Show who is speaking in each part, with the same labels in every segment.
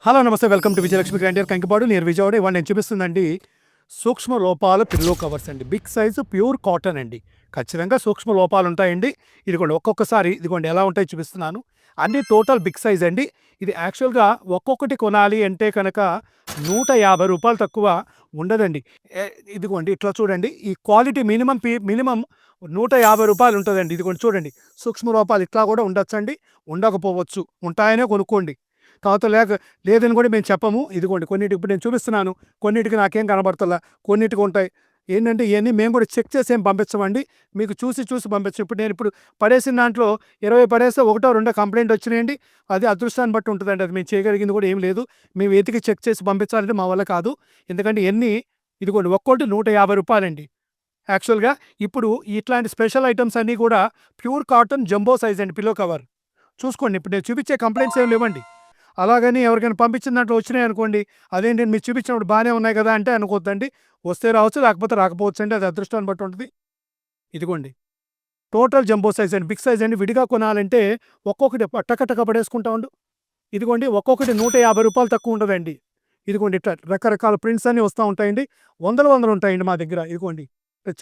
Speaker 1: Hello నమస్తే, welcome to Vijayalakshmi grandeur Kankipadu near Vijayawada. ఇవాళ నేను చూపిస్తుందండి సూక్ష్మ లోపాల పిల్లో కవర్స్ అండి. బిగ్ సైజు ప్యూర్ కాటన్ అండి. ఖచ్చితంగా సూక్ష్మ లోపాలు ఉంటాయండి. ఇదిగోండి ఒక్కొక్కసారి ఇదిగోండి ఎలా ఉంటాయో చూపిస్తున్నాను. అన్ని టోటల్ బిగ్ సైజ్ అండి. ఇది యాక్చువల్గా ఒక్కొక్కటి కొనాలి అంటే కనుక రూ. 150 తక్కువ ఉండదండి. ఇదిగోండి ఇట్లా చూడండి, ఈ క్వాలిటీ మినిమం రూ. 150 ఉంటుందండి. ఇదిగోండి చూడండి, సూక్ష్మ లోపాలు ఇట్లా కూడా ఉండొచ్చండి, ఉండకపోవచ్చు, ఉంటాయనే కొనుక్కోండి. తర్వాత లేదని కూడా మేము చెప్పము. ఇదిగోండి కొన్నిటికి ఇప్పుడు నేను చూపిస్తున్నాను, కొన్నిటికి నాకేం కనబడతలా, కొన్నిటికి ఉంటాయి. ఏంటంటే ఇవన్నీ మేము కూడా చెక్ చేసి ఏం పంపించమండి, మీకు చూసి పంపించం. ఇప్పుడు పడేసిన దాంట్లో 20 పడేస్తే ఒకటో రెండో కంప్లైంట్ వచ్చినాయండి. అది అదృష్టాన్ని బట్టి ఉంటుందండి. అది మేము చేయగలిగింది కూడా ఏం లేదు. మేము వెతికి చెక్ చేసి పంపించాలంటే మా వల్ల కాదు. ఎందుకంటే ఇదిగోండి ఒక్కోటి రూ. 150 అండి. యాక్చువల్గా ఇప్పుడు ఇట్లాంటి స్పెషల్ ఐటమ్స్ అన్నీ కూడా ప్యూర్ కాటన్ జంబో సైజ్ అండి. పిల్లో కవర్ చూసుకోండి. ఇప్పుడు నేను చూపించే కంప్లైంట్స్ ఏం లేవండి. అలాగని ఎవరికైనా పంపించిన దాంట్లో వచ్చినాయి అనుకోండి, అదేంటి మీరు చూపించినప్పుడు బాగానే ఉన్నాయి కదా అంటే అనుకోవద్దండి. వస్తే రావచ్చు, లేకపోతే రాకపోవచ్చు అండి. అది అదృష్టాన్ని బట్టి ఉంటుంది. ఇదిగోండి టోటల్ జంబో సైజ్ అండి, బిగ్ సైజ్ అండి. విడిగా కొనాలంటే ఒక్కొక్కటి టక పడేసుకుంటా ఉండు. ఇదిగోండి ఒక్కొక్కటి రూ. 150 తక్కువ ఉండదండి. ఇదిగోండి ఇట్లా రకరకాల ప్రింట్స్ అన్నీ వస్తూ ఉంటాయండి. వందలు ఉంటాయండి మా దగ్గర. ఇదిగోండి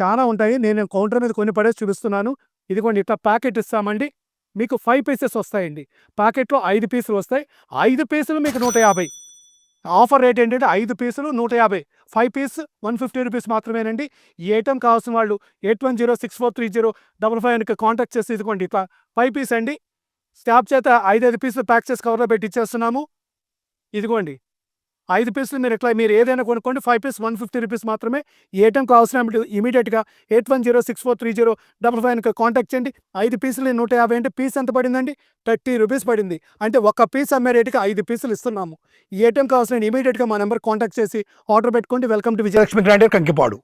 Speaker 1: చాలా ఉంటాయి. నేను కౌంటర్ మీద కొన్ని పడేసి చూపిస్తున్నాను. ఇదిగోండి ఇట్లా ప్యాకెట్ ఇస్తామండి. మీకు 5 పీసెస్ వస్తాయండి. ప్యాకెట్లో 5 పీసులు వస్తాయి. 5 పీసులు మీకు 150. ఆఫర్ రేట్ ఏంటంటే 5 పీసులు 150, 5 పీస్ రూ. 150 మాత్రమేనండి. ఈ ఐటెం కావాల్సిన వాళ్ళు 8106430555 కాంటాక్ట్ చేసి ఇదిగోండి ఇట్లా 5 పీస్ అండి. స్టాప్ చేత 5 పీసులు ప్యాక్ చేసి కవర్లో పెట్టి ఇచ్చేస్తున్నాము. ఇదిగోండి 5 పీసులు మీరు ఏదైనా కొనుక్కోండి. 5 పీస్ రూ. 150 మాత్రమే. ఈ ఐటెం కావాల్సిన ఇమీడియట్గా 8106430555 కాంటాక్ట్ చేయండి. 5 పీసులు 150 అంటే పీస్ ఎంత పడిందండి? రూ. 30 పడింది. అంటే ఒక్క పీస్ అమ్మే రేటుకి 5 పీసులు ఇస్తున్నాము. ఈ ఐటెం కావాల్సిన ఇమీడియట్గా మా నెంబర్ కాంటాక్ట్ చేసి ఆర్డర్ పెట్టుకోండి. Welcome to Vijayalakshmi grandeur Kankipadu.